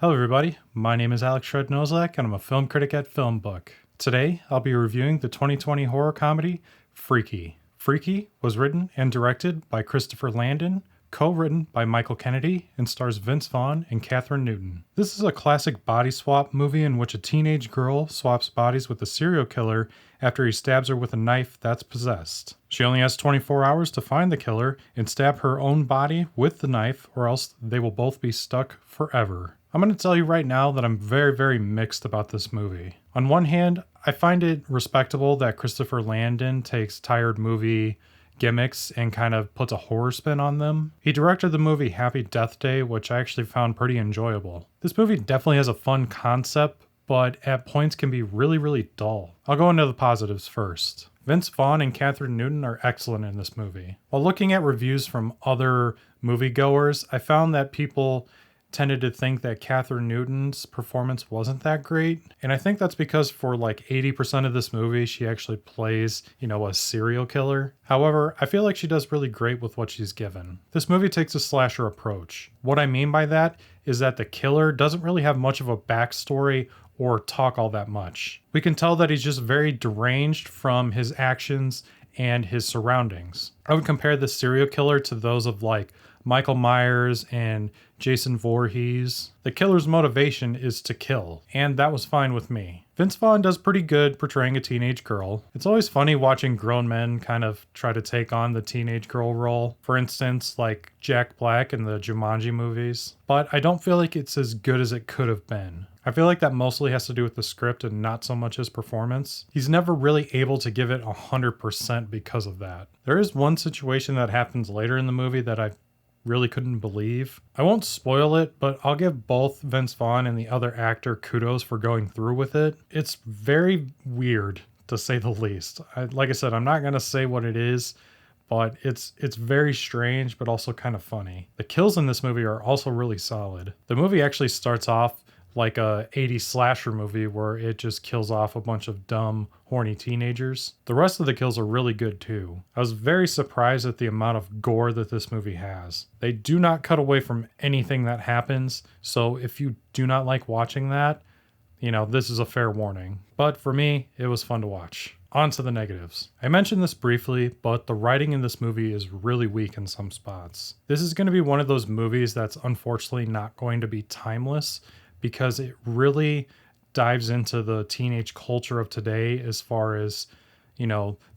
Hello everybody, my name is Alex Shred-Nozlak and I'm a film critic at FilmBook. Today, I'll be reviewing the 2020 horror comedy, Freaky. Freaky was written and directed by Christopher Landon, co-written by Michael Kennedy, and stars Vince Vaughn and Kathryn Newton. This is a classic body swap movie in which a teenage girl swaps bodies with a serial killer after he stabs her with a knife that's possessed. She only has 24 hours to find the killer and stab her own body with the knife, or else they will both be stuck forever. I'm going to tell you right now that I'm very mixed about this movie. On one hand, I find it respectable that Christopher Landon takes tired movie gimmicks and kind of puts a horror spin on them. He directed the movie Happy Death Day, which I actually found pretty enjoyable. This movie definitely has a fun concept, but at points can be really dull. I'll go into the positives first. Vince Vaughn and Kathryn Newton are excellent in this movie. While looking at reviews from other moviegoers, I found that people tended to think that Kathryn Newton's performance wasn't that great. And I think that's because for like 80% of this movie, she actually plays, a serial killer. However, I feel like she does really great with what she's given. This movie takes a slasher approach. What I mean by that is that the killer doesn't really have much of a backstory or talk all that much. We can tell that he's just very deranged from his actions and his surroundings. I would compare the serial killer to those of like Michael Myers and Jason Voorhees. The killer's motivation is to kill, and that was fine with me. Vince Vaughn does pretty good portraying a teenage girl. It's always funny watching grown men kind of try to take on the teenage girl role. For instance, like Jack Black in the Jumanji movies. But I don't feel like it's as good as it could have been. I feel like that mostly has to do with the script and not so much his performance. He's never really able to give it 100% because of that. There is one situation that happens later in the movie that I really couldn't believe. I won't spoil it, but I'll give both Vince Vaughn and the other actor kudos for going through with it. It's very weird, to say the least. Like I said, I'm not going to say what it is, but it's very strange, but also kind of funny. The kills in this movie are also really solid. The movie actually starts off like a 80s slasher movie where it just kills off a bunch of dumb, horny teenagers. The rest of the kills are really good too. I was very surprised at the amount of gore that this movie has. They do not cut away from anything that happens, so if you do not like watching that, this is a fair warning. But for me, it was fun to watch. On to the negatives. I mentioned this briefly, but the writing in this movie is really weak in some spots. This is going to be one of those movies that's unfortunately not going to be timeless, because it really dives into the teenage culture of today as far as,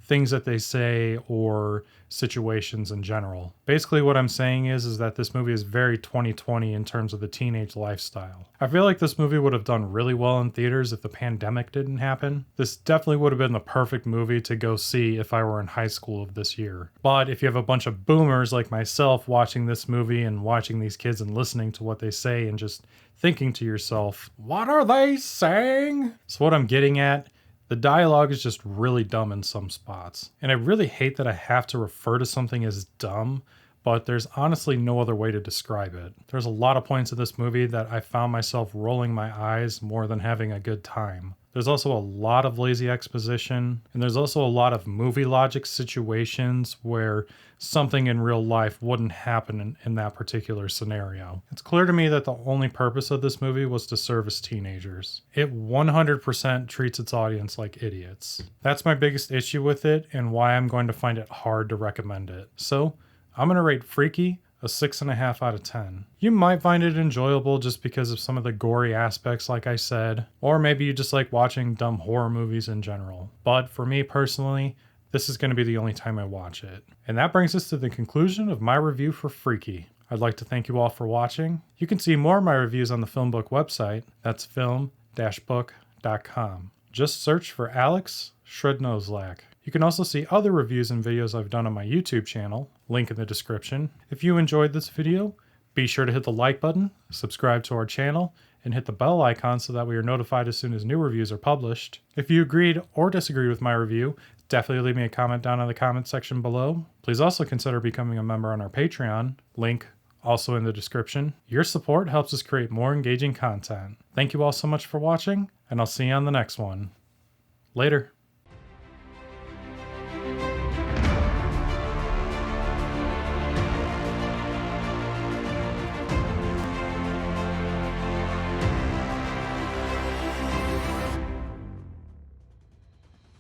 things that they say or situations in general. Basically what I'm saying is that this movie is very 2020 in terms of the teenage lifestyle. I feel like this movie would have done really well in theaters if the pandemic didn't happen. This definitely would have been the perfect movie to go see if I were in high school of this year. But if you have a bunch of boomers like myself watching this movie and watching these kids and listening to what they say and just thinking to yourself, what are they saying? So what I'm getting at, the dialogue is just really dumb in some spots. And I really hate that I have to refer to something as dumb, but there's honestly no other way to describe it. There's a lot of points in this movie that I found myself rolling my eyes more than having a good time. There's also a lot of lazy exposition, and there's also a lot of movie logic situations where something in real life wouldn't happen in that particular scenario. It's clear to me that the only purpose of this movie was to service teenagers. It 100% treats its audience like idiots. That's my biggest issue with it and why I'm going to find it hard to recommend it. So, I'm going to rate Freaky a 6.5 out of 10. You might find it enjoyable just because of some of the gory aspects like I said, or maybe you just like watching dumb horror movies in general. But for me personally, this is going to be the only time I watch it. And that brings us to the conclusion of my review for Freaky. I'd like to thank you all for watching. You can see more of my reviews on the FilmBook website. That's film-book.com. Just search for Alex Shred-Nozlak. You can also see other reviews and videos I've done on my YouTube channel, link in the description. If you enjoyed this video, be sure to hit the like button, subscribe to our channel, and hit the bell icon so that we are notified as soon as new reviews are published. If you agreed or disagreed with my review, definitely leave me a comment down in the comment section below. Please also consider becoming a member on our Patreon, link also in the description. Your support helps us create more engaging content. Thank you all so much for watching, and I'll see you on the next one. Later.